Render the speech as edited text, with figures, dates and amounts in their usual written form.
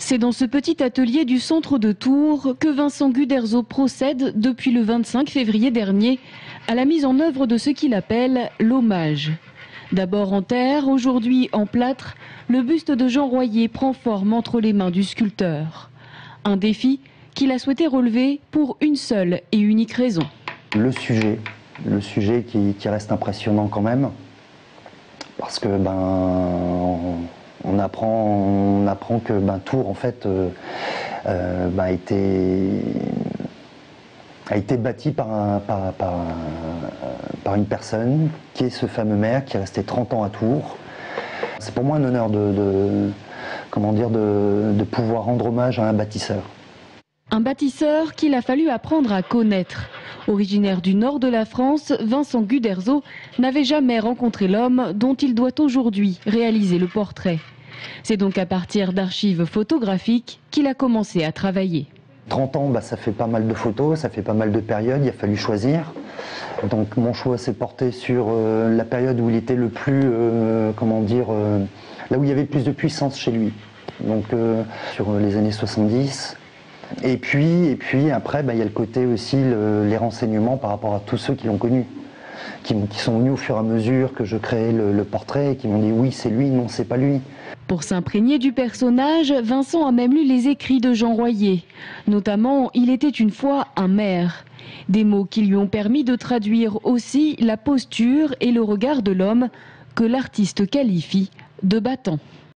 C'est dans ce petit atelier du centre de Tours que Vincent Guderzo procède depuis le 25 février dernier à la mise en œuvre de ce qu'il appelle l'hommage. D'abord en terre, aujourd'hui en plâtre, le buste de Jean Royer prend forme entre les mains du sculpteur. Un défi qu'il a souhaité relever pour une seule et unique raison. Le sujet qui reste impressionnant quand même, parce que on apprend que Tours en fait a été bâti par une personne qui est ce fameux maire qui est resté 30 ans à Tours. C'est pour moi un honneur de pouvoir rendre hommage à un bâtisseur. Un bâtisseur qu'il a fallu apprendre à connaître. Originaire du nord de la France, Vincent Guderzo n'avait jamais rencontré l'homme dont il doit aujourd'hui réaliser le portrait. C'est donc à partir d'archives photographiques qu'il a commencé à travailler. 30 ans, ça fait pas mal de photos, ça fait pas mal de périodes, il a fallu choisir. Donc mon choix s'est porté sur la période où il était le plus, là où il y avait le plus de puissance chez lui. Donc sur les années 70. Et puis après, il y a le côté aussi, les renseignements par rapport à tous ceux qui l'ont connu, qui sont venus au fur et à mesure que je créais le portrait et qui m'ont dit oui c'est lui, non c'est pas lui. Pour s'imprégner du personnage, Vincent a même lu les écrits de Jean Royer. Notamment, il était une fois un maire. Des mots qui lui ont permis de traduire aussi la posture et le regard de l'homme que l'artiste qualifie de battant.